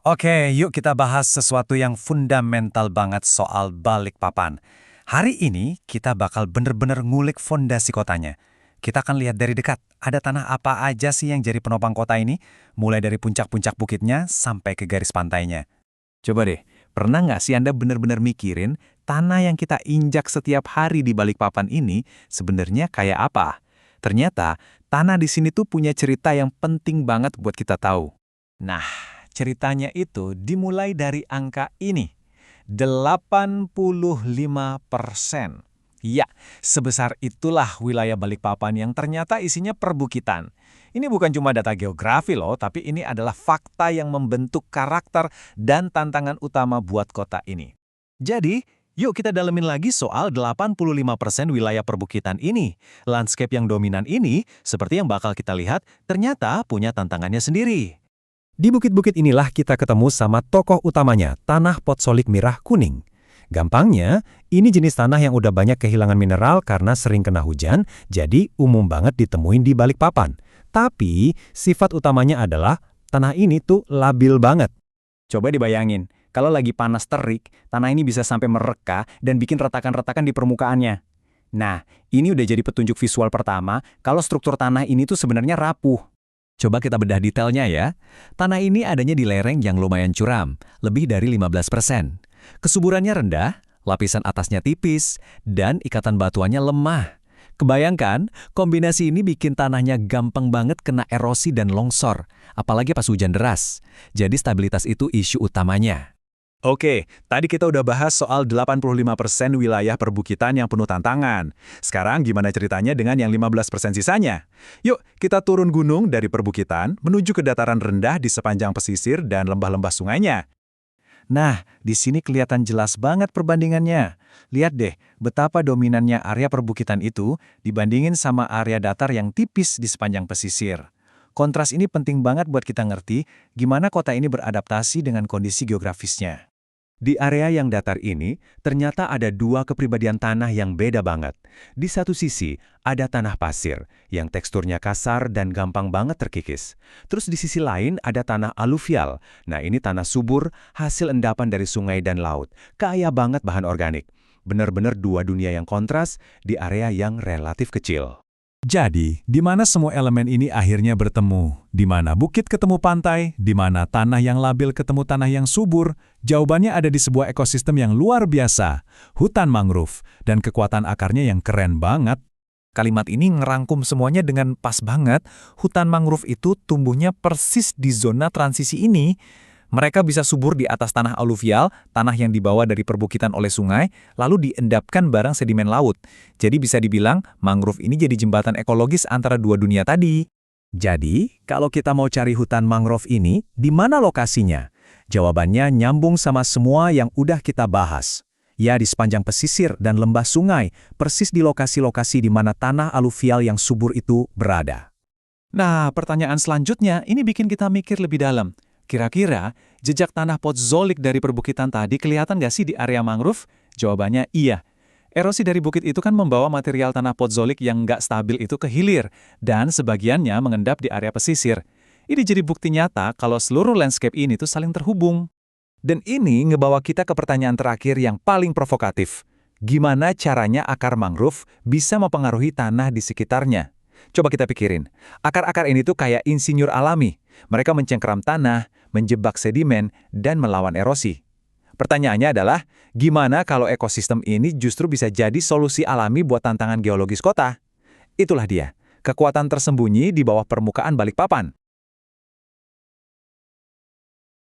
Oke, yuk kita bahas sesuatu yang fundamental banget soal Balikpapan. Hari ini kita bakal bener-bener ngulik fondasi kotanya. Kita akan lihat dari dekat, ada tanah apa aja sih yang jadi penopang kota ini, mulai dari puncak-puncak bukitnya sampai ke garis pantainya. Coba deh, pernah nggak sih Anda benar-benar mikirin tanah yang kita injak setiap hari di Balikpapan ini sebenarnya kayak apa? Ternyata, tanah di sini tuh punya cerita yang penting banget buat kita tahu. Nah, ceritanya itu dimulai dari angka ini, 85%. Ya, sebesar itulah wilayah Balikpapan yang ternyata isinya perbukitan. Ini bukan cuma data geografi loh, tapi ini adalah fakta yang membentuk karakter dan tantangan utama buat kota ini. Jadi, yuk kita dalemin lagi soal 85% wilayah perbukitan ini. Landscape yang dominan ini, seperti yang bakal kita lihat, ternyata punya tantangannya sendiri. Di bukit-bukit inilah kita ketemu sama tokoh utamanya, tanah potsolik mirah kuning. Gampangnya, ini jenis tanah yang udah banyak kehilangan mineral karena sering kena hujan, jadi umum banget ditemuin di Balikpapan. Tapi, sifat utamanya adalah tanah ini tuh labil banget. Coba dibayangin, kalau lagi panas terik, tanah ini bisa sampai mereka dan bikin retakan-retakan di permukaannya. Nah, ini udah jadi petunjuk visual pertama kalau struktur tanah ini tuh sebenarnya rapuh. Coba kita bedah detailnya ya. Tanah ini adanya di lereng yang lumayan curam, lebih dari 15%. Kesuburannya rendah, lapisan atasnya tipis, dan ikatan batuannya lemah. Kebayangkan, kombinasi ini bikin tanahnya gampang banget kena erosi dan longsor, apalagi pas hujan deras. Jadi stabilitas itu isu utamanya. Oke, tadi kita udah bahas soal 85% wilayah perbukitan yang penuh tantangan. Sekarang gimana ceritanya dengan yang 15% sisanya? Yuk, kita turun gunung dari perbukitan menuju ke dataran rendah di sepanjang pesisir dan lembah-lembah sungainya. Nah, di sini kelihatan jelas banget perbandingannya. Lihat deh, betapa dominannya area perbukitan itu dibandingin sama area datar yang tipis di sepanjang pesisir. Kontras ini penting banget buat kita ngerti gimana kota ini beradaptasi dengan kondisi geografisnya. Di area yang datar ini, ternyata ada dua kepribadian tanah yang beda banget. Di satu sisi, ada tanah pasir, yang teksturnya kasar dan gampang banget terkikis. Terus di sisi lain, ada tanah aluvial. Nah, ini tanah subur, hasil endapan dari sungai dan laut. Kaya banget bahan organik. Benar-benar dua dunia yang kontras di area yang relatif kecil. Jadi, di mana semua elemen ini akhirnya bertemu? Di mana bukit ketemu pantai? Di mana tanah yang labil ketemu tanah yang subur? Jawabannya ada di sebuah ekosistem yang luar biasa, hutan mangrove, dan kekuatan akarnya yang keren banget. Kalimat ini ngerangkum semuanya dengan pas banget. Hutan mangrove itu tumbuhnya persis di zona transisi ini. Mereka bisa subur di atas tanah aluvial, tanah yang dibawa dari perbukitan oleh sungai, lalu diendapkan barang sedimen laut. Jadi bisa dibilang, mangrove ini jadi jembatan ekologis antara dua dunia tadi. Jadi, kalau kita mau cari hutan mangrove ini, di mana lokasinya? Jawabannya nyambung sama semua yang udah kita bahas. Ya, di sepanjang pesisir dan lembah sungai, persis di lokasi-lokasi di mana tanah aluvial yang subur itu berada. Nah, pertanyaan selanjutnya ini bikin kita mikir lebih dalam. Kira-kira, jejak tanah potzolik dari perbukitan tadi kelihatan nggak sih di area mangrove? Jawabannya iya. Erosi dari bukit itu kan membawa material tanah potzolik yang nggak stabil itu ke hilir, dan sebagiannya mengendap di area pesisir. Ini jadi bukti nyata kalau seluruh landscape ini tuh saling terhubung. Dan ini ngebawa kita ke pertanyaan terakhir yang paling provokatif. Gimana caranya akar mangrove bisa mempengaruhi tanah di sekitarnya? Coba kita pikirin, akar-akar ini tuh kayak insinyur alami. Mereka mencengkeram tanah, menjebak sedimen, dan melawan erosi. Pertanyaannya adalah, gimana kalau ekosistem ini justru bisa jadi solusi alami buat tantangan geologis kota? Itulah dia, kekuatan tersembunyi di bawah permukaan Balikpapan.